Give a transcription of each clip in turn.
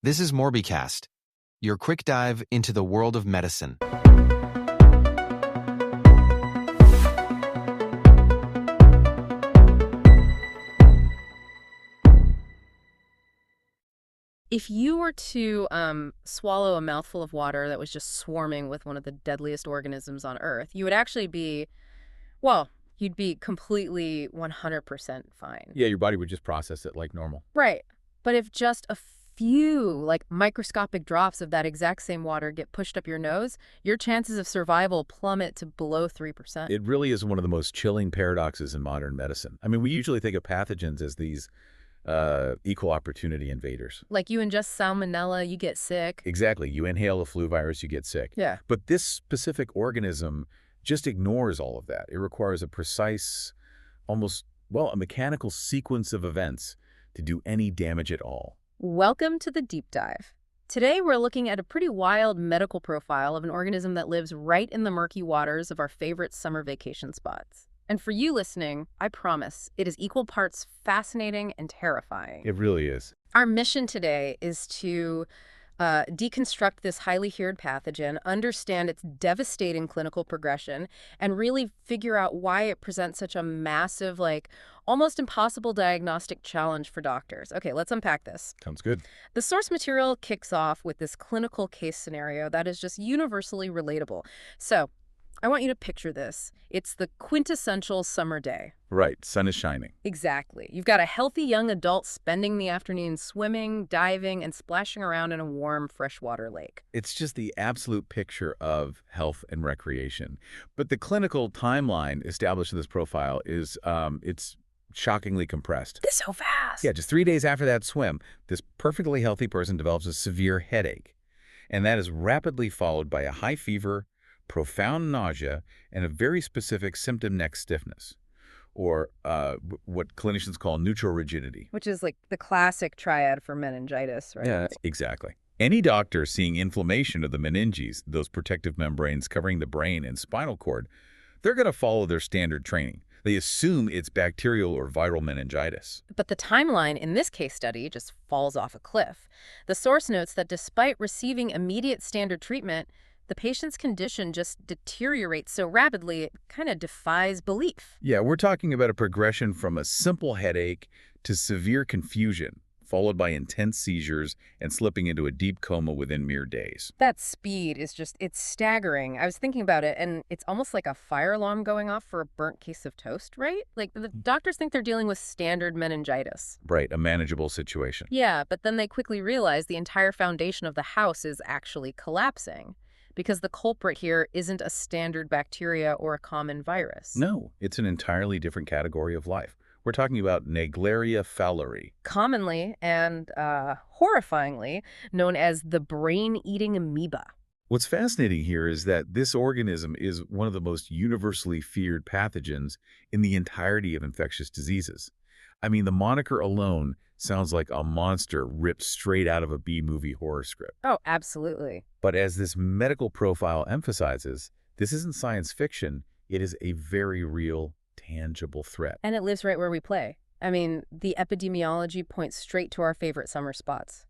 This is MorbiCast, your quick dive into the world of medicine. If you were to swallow a mouthful of water that was just swarming with one of the deadliest organisms on Earth, you would actually be, well, you'd be completely 100% fine. Yeah, your body would just process it like normal. Right. But if just a few, like microscopic drops of that exact same water get pushed up your nose, your chances of survival plummet to below 3%. It really is one of the most chilling paradoxes in modern medicine. I mean, we usually think of pathogens as these equal opportunity invaders. Like you ingest salmonella, you get sick. Exactly. You inhale a flu virus, you get sick. Yeah. But this specific organism just ignores all of that. It requires a precise, almost, well, a mechanical sequence of events to do any damage at all. Welcome to the deep dive. Today we're looking at a pretty wild medical profile of an organism that lives right in the murky waters of our favorite summer vacation spots. And for you listening, I promise, it is equal parts fascinating and terrifying. It really is. Our mission today is to deconstruct this highly feared pathogen, understand its devastating clinical progression, and really figure out why it presents such a massive, almost impossible diagnostic challenge for doctors. Okay, let's unpack this. Sounds good. The source material kicks off with this clinical case scenario that is just universally relatable. So, I want you to picture this. It's the quintessential summer day. Right. Sun is shining. Exactly. You've got a healthy young adult spending the afternoon swimming, diving, and splashing around in a warm freshwater lake. It's just the absolute picture of health and recreation. But the clinical timeline established in this profile is it's shockingly compressed. This so fast. Yeah, just 3 days after that swim, this perfectly healthy person develops a severe headache. And that is rapidly followed by a high fever, profound nausea, and a very specific symptom neck stiffness, or what clinicians call neutral rigidity. Which is like the classic triad for meningitis, right? Yeah, exactly. Any doctor seeing inflammation of the meninges, those protective membranes covering the brain and spinal cord, they're going to follow their standard training. They assume it's bacterial or viral meningitis. But the timeline in this case study just falls off a cliff. The source notes that despite receiving immediate standard treatment, the patient's condition just deteriorates so rapidly it kind of defies belief. Yeah, we're talking about a progression from a simple headache to severe confusion, followed by intense seizures and slipping into a deep coma within mere days. That speed is it's staggering. I was thinking about it, and it's almost like a fire alarm going off for a burnt case of toast, right? Like the doctors think they're dealing with standard meningitis. Right, a manageable situation. Yeah, but then they quickly realize the entire foundation of the house is actually collapsing, because the culprit here isn't a standard bacteria or a common virus. No, it's an entirely different category of life. We're talking about Naegleria fowleri. Commonly and horrifyingly known as the brain-eating amoeba. What's fascinating here is that this organism is one of the most universally feared pathogens in the entirety of infectious diseases. I mean, the moniker alone sounds like a monster ripped straight out of a B-movie horror script. Oh, absolutely. But as this medical profile emphasizes, this isn't science fiction. It is a very real, tangible threat. And it lives right where we play. I mean, the epidemiology points straight to our favorite summer spots.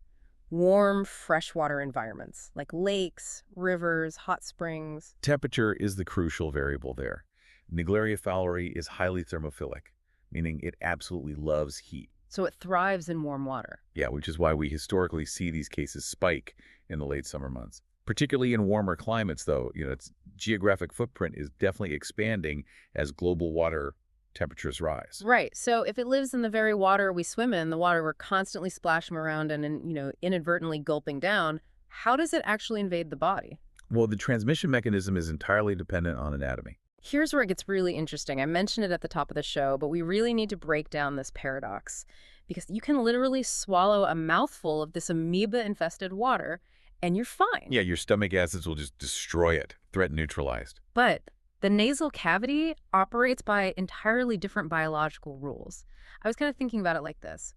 Warm, freshwater environments, like lakes, rivers, hot springs. Temperature is the crucial variable there. Naegleria fowleri is highly thermophilic, meaning it absolutely loves heat. So it thrives in warm water. Yeah, which is why we historically see these cases spike in the late summer months. Particularly in warmer climates, though, its geographic footprint is definitely expanding as global water temperatures rise. Right. So if it lives in the very water we swim in, the water we're constantly splashing around and, inadvertently gulping down, how does it actually invade the body? Well, the transmission mechanism is entirely dependent on anatomy. Here's where it gets really interesting. I mentioned it at the top of the show, but we really need to break down this paradox, because you can literally swallow a mouthful of this amoeba-infested water and you're fine. Yeah, your stomach acids will just destroy it, threat neutralized. But the nasal cavity operates by entirely different biological rules. I was kind of thinking about it like this.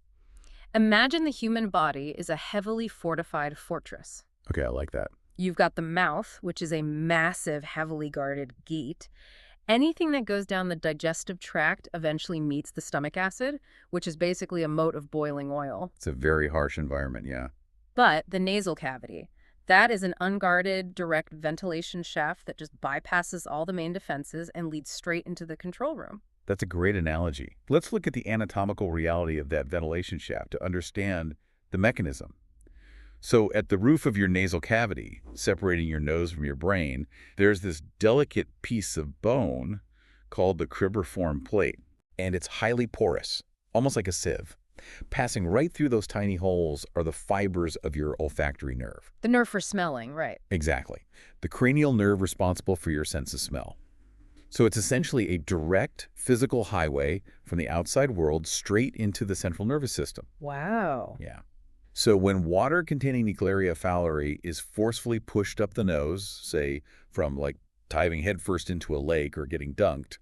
Imagine the human body is a heavily fortified fortress. Okay, I like that. You've got the mouth, which is a massive, heavily guarded gate. Anything that goes down the digestive tract eventually meets the stomach acid, which is basically a moat of boiling oil. It's a very harsh environment, yeah. But the nasal cavity, that is an unguarded direct ventilation shaft that just bypasses all the main defenses and leads straight into the control room. That's a great analogy. Let's look at the anatomical reality of that ventilation shaft to understand the mechanism. So at the roof of your nasal cavity, separating your nose from your brain, there's this delicate piece of bone called the cribriform plate, and it's highly porous, almost like a sieve. Passing right through those tiny holes are the fibers of your olfactory nerve. The nerve for smelling, right. Exactly. The cranial nerve responsible for your sense of smell. So it's essentially a direct physical highway from the outside world straight into the central nervous system. Wow. Yeah. So when water containing Naegleria fowleri is forcefully pushed up the nose, say from like diving headfirst into a lake or getting dunked,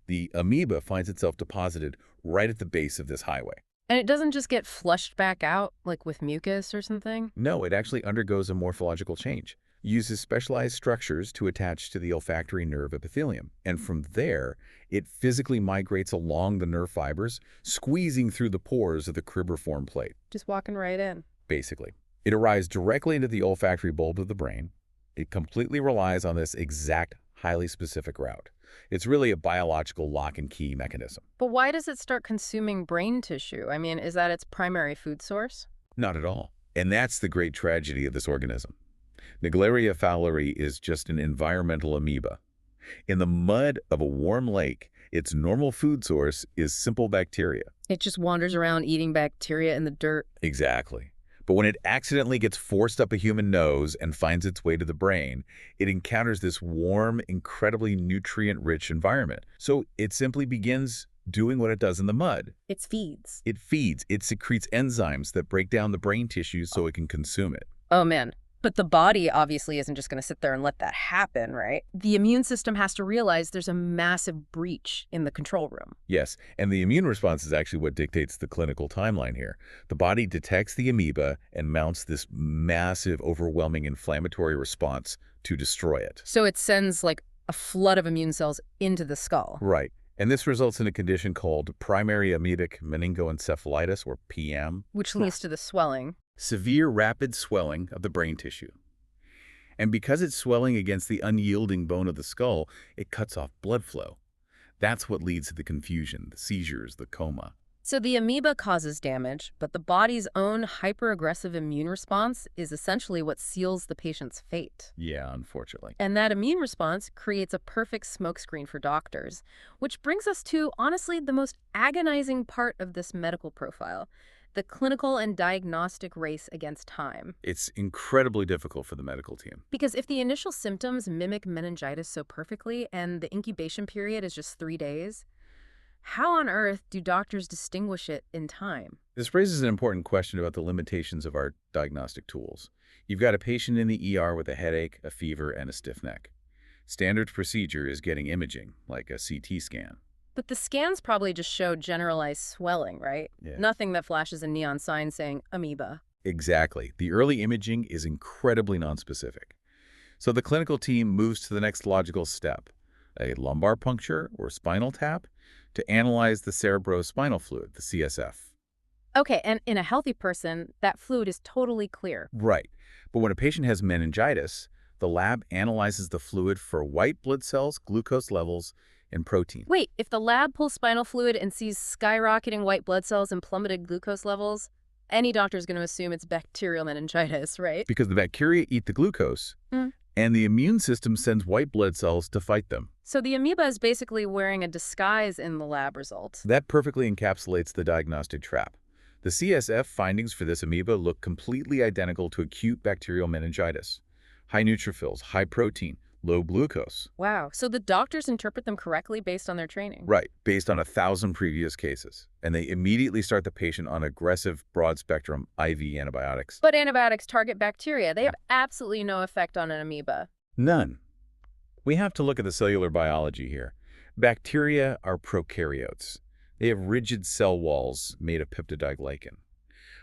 the amoeba finds itself deposited right at the base of this highway. And it doesn't just get flushed back out, like with mucus or something? No, it actually undergoes a morphological change. Uses specialized structures to attach to the olfactory nerve epithelium. And from there, it physically migrates along the nerve fibers, squeezing through the pores of the cribriform plate. Just walking right in. Basically. It arrives directly into the olfactory bulb of the brain. It completely relies on this exact, highly specific route. It's really a biological lock and key mechanism. But why does it start consuming brain tissue? I mean, is that its primary food source? Not at all. And that's the great tragedy of this organism. Naegleria fowleri is just an environmental amoeba. In the mud of a warm lake, its normal food source is simple bacteria. It just wanders around eating bacteria in the dirt. Exactly. But when it accidentally gets forced up a human nose and finds its way to the brain, it encounters this warm, incredibly nutrient-rich environment. So it simply begins doing what it does in the mud. It feeds. It feeds. It secretes enzymes that break down the brain tissue so it can consume it. Oh, man. But the body obviously isn't just going to sit there and let that happen, right? The immune system has to realize there's a massive breach in the control room. Yes, and the immune response is actually what dictates the clinical timeline here. The body detects the amoeba and mounts this massive, overwhelming inflammatory response to destroy it. So it sends like a flood of immune cells into the skull. Right. And this results in a condition called primary amoebic meningoencephalitis, or PM. Which leads to the swelling. Severe rapid swelling of the brain tissue. And because it's swelling against the unyielding bone of the skull, it cuts off blood flow. That's what leads to the confusion, the seizures, the coma. So the amoeba causes damage, but the body's own hyper-aggressive immune response is essentially what seals the patient's fate. Yeah, unfortunately. And that immune response creates a perfect smokescreen for doctors, which brings us to, honestly, the most agonizing part of this medical profile. The clinical and diagnostic race against time. It's incredibly difficult for the medical team. Because if the initial symptoms mimic meningitis so perfectly and the incubation period is just 3 days, how on earth do doctors distinguish it in time? This raises an important question about the limitations of our diagnostic tools. You've got a patient in the ER with a headache, a fever, and a stiff neck. Standard procedure is getting imaging, like a CT scan. But the scans probably just show generalized swelling, right? Yeah. Nothing that flashes a neon sign saying amoeba. Exactly. The early imaging is incredibly nonspecific. So the clinical team moves to the next logical step, a lumbar puncture or spinal tap, to analyze the cerebrospinal fluid, the CSF. Okay, and in a healthy person, that fluid is totally clear. Right. But when a patient has meningitis, the lab analyzes the fluid for white blood cells, glucose levels, and protein. Wait, if the lab pulls spinal fluid and sees skyrocketing white blood cells and plummeted glucose levels, any doctor is going to assume it's bacterial meningitis, right? Because the bacteria eat the glucose, and the immune system sends white blood cells to fight them. So the amoeba is basically wearing a disguise in the lab results. That perfectly encapsulates the diagnostic trap. The CSF findings for this amoeba look completely identical to acute bacterial meningitis. High neutrophils, high protein, low glucose. Wow. So the doctors interpret them correctly based on their training. Right, based on 1,000 previous cases. And they immediately start the patient on aggressive, broad-spectrum IV antibiotics. But antibiotics target bacteria. They have absolutely no effect on an amoeba. None. We have to look at the cellular biology here. Bacteria are prokaryotes. They have rigid cell walls made of peptidoglycan.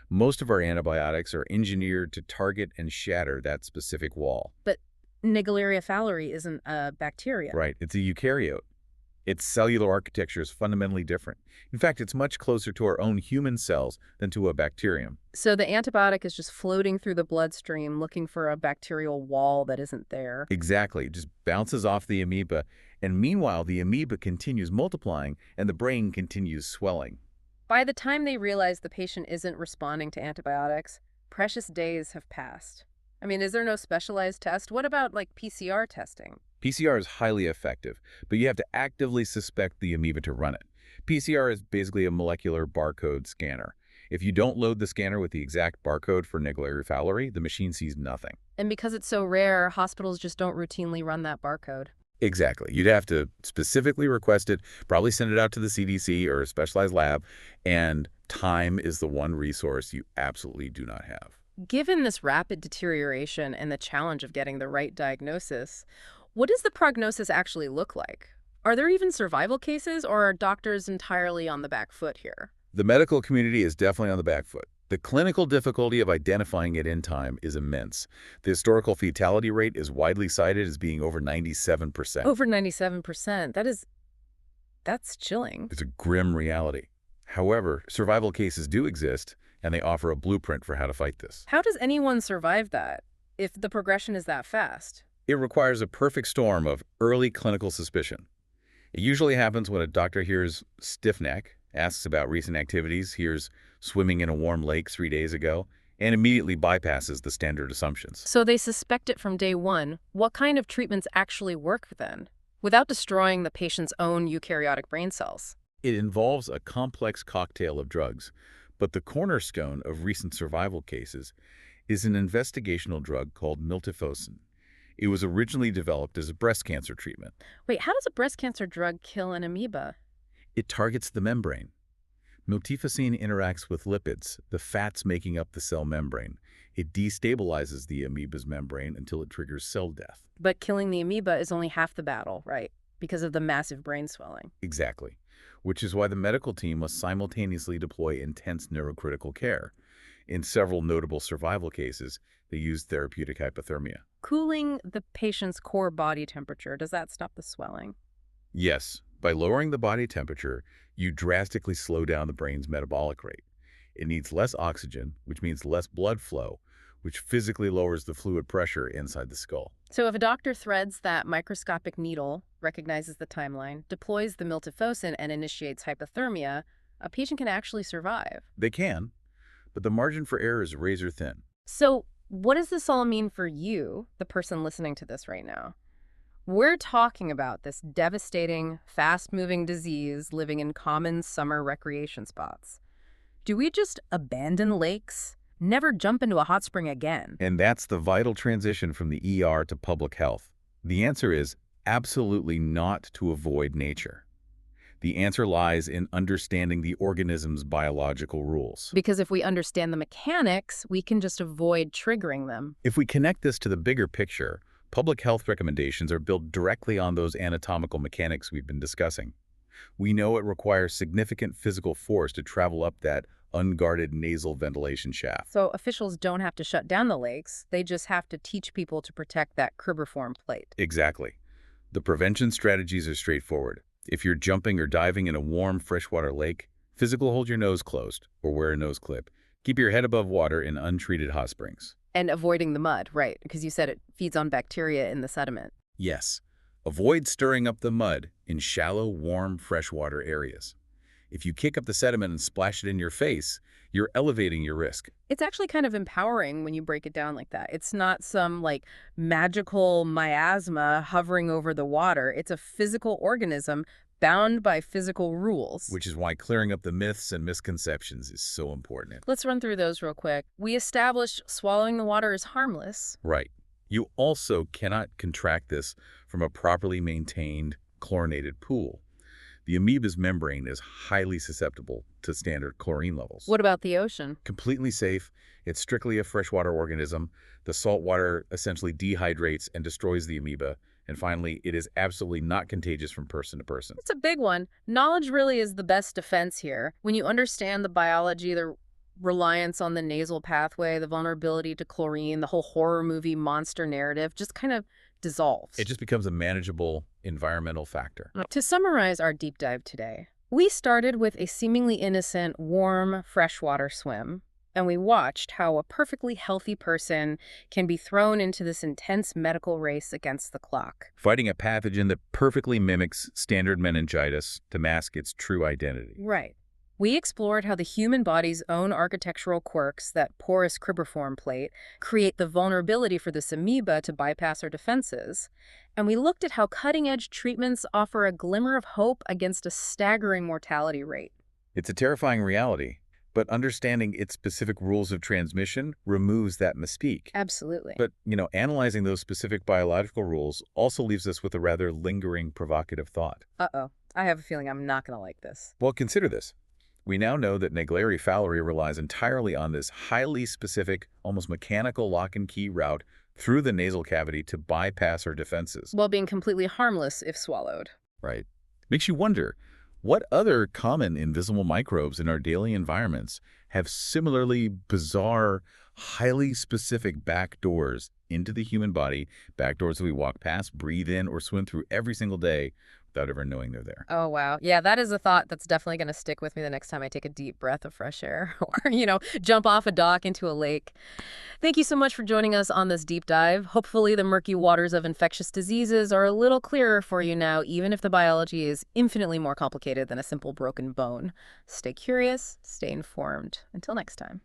Most of our antibiotics are engineered to target and shatter that specific wall. But Naegleria fowleri isn't a bacteria. Right, it's a eukaryote. Its cellular architecture is fundamentally different. In fact, it's much closer to our own human cells than to a bacterium. So the antibiotic is just floating through the bloodstream looking for a bacterial wall that isn't there. Exactly. It just bounces off the amoeba, and meanwhile, the amoeba continues multiplying and the brain continues swelling. By the time they realize the patient isn't responding to antibiotics, precious days have passed. I mean, is there no specialized test? What about like PCR testing? PCR is highly effective, but you have to actively suspect the amoeba to run it. PCR is basically a molecular barcode scanner. If you don't load the scanner with the exact barcode for Naegleria fowleri, the machine sees nothing. And because it's so rare, hospitals just don't routinely run that barcode. Exactly. You'd have to specifically request it, probably send it out to the CDC or a specialized lab, and time is the one resource you absolutely do not have. Given this rapid deterioration and the challenge of getting the right diagnosis, what does the prognosis actually look like? Are there even survival cases, or are doctors entirely on the back foot here? The medical community is definitely on the back foot. The clinical difficulty of identifying it in time is immense. The historical fatality rate is widely cited as being over 97%. Over 97%. That's chilling. It's a grim reality. However, survival cases do exist, and they offer a blueprint for how to fight this. How does anyone survive that if the progression is that fast? It requires a perfect storm of early clinical suspicion. It usually happens when a doctor hears stiff neck, asks about recent activities, hears swimming in a warm lake 3 days ago, and immediately bypasses the standard assumptions. So they suspect it from day one. What kind of treatments actually work then, without destroying the patient's own eukaryotic brain cells? It involves a complex cocktail of drugs, but the cornerstone of recent survival cases is an investigational drug called miltefosine. It was originally developed as a breast cancer treatment. Wait, how does a breast cancer drug kill an amoeba? It targets the membrane. Miltefosine interacts with lipids, the fats making up the cell membrane. It destabilizes the amoeba's membrane until it triggers cell death. But killing the amoeba is only half the battle, right? Because of the massive brain swelling. Exactly. Which is why the medical team must simultaneously deploy intense neurocritical care. In several notable survival cases, they used therapeutic hypothermia. Cooling the patient's core body temperature, does that stop the swelling? Yes, by lowering the body temperature, you drastically slow down the brain's metabolic rate. It needs less oxygen, which means less blood flow, which physically lowers the fluid pressure inside the skull. So if a doctor threads that microscopic needle, recognizes the timeline, deploys the miltefosine, and initiates hypothermia, a patient can actually survive. They can, but the margin for error is razor thin. So what does this all mean for you, the person listening to this right now? We're talking about this devastating, fast-moving disease living in common summer recreation spots. Do we just abandon lakes? Never jump into a hot spring again? And that's the vital transition from the ER to public health. The answer is absolutely not to avoid nature. The answer lies in understanding the organism's biological rules. Because if we understand the mechanics, we can just avoid triggering them. If we connect this to the bigger picture, public health recommendations are built directly on those anatomical mechanics we've been discussing. We know it requires significant physical force to travel up that unguarded nasal ventilation shaft. So officials don't have to shut down the lakes. They just have to teach people to protect that cribriform plate. Exactly. The prevention strategies are straightforward. If you're jumping or diving in a warm freshwater lake, physically hold your nose closed or wear a nose clip. Keep your head above water in untreated hot springs. And avoiding the mud, right? Because you said it feeds on bacteria in the sediment. Yes. Avoid stirring up the mud in shallow, warm, freshwater areas. If you kick up the sediment and splash it in your face, you're elevating your risk. It's actually kind of empowering when you break it down like that. It's not some like magical miasma hovering over the water. It's a physical organism bound by physical rules. Which is why clearing up the myths and misconceptions is so important. Let's run through those real quick. We established swallowing the water is harmless. Right. You also cannot contract this from a properly maintained chlorinated pool. The amoeba's membrane is highly susceptible to standard chlorine levels. What about the ocean? Completely safe. It's strictly a freshwater organism. The salt water essentially dehydrates and destroys the amoeba. And finally, it is absolutely not contagious from person to person. It's a big one. Knowledge really is the best defense here. When you understand the biology, the reliance on the nasal pathway, the vulnerability to chlorine, the whole horror movie monster narrative just kind of dissolves. It just becomes a manageable environmental factor. To summarize our deep dive today, we started with a seemingly innocent, warm, freshwater swim, and we watched how a perfectly healthy person can be thrown into this intense medical race against the clock. Fighting a pathogen that perfectly mimics standard meningitis to mask its true identity. Right. We explored how the human body's own architectural quirks, that porous cribriform plate, create the vulnerability for this amoeba to bypass our defenses. And we looked at how cutting-edge treatments offer a glimmer of hope against a staggering mortality rate. It's a terrifying reality, but understanding its specific rules of transmission removes that mystique. Absolutely. But, analyzing those specific biological rules also leaves us with a rather lingering, provocative thought. Uh-oh. I have a feeling I'm not going to like this. Well, consider this. We now know that Naegleria fowleri relies entirely on this highly specific, almost mechanical lock-and-key route through the nasal cavity to bypass our defenses. While being completely harmless if swallowed. Right. Makes you wonder, what other common invisible microbes in our daily environments have similarly bizarre, highly specific back doors into the human body, back doors that we walk past, breathe in, or swim through every single day without ever knowing they're there? Oh, wow. Yeah, that is a thought that's definitely going to stick with me the next time I take a deep breath of fresh air or, jump off a dock into a lake. Thank you so much for joining us on this deep dive. Hopefully the murky waters of infectious diseases are a little clearer for you now, even if the biology is infinitely more complicated than a simple broken bone. Stay curious, stay informed. Until next time.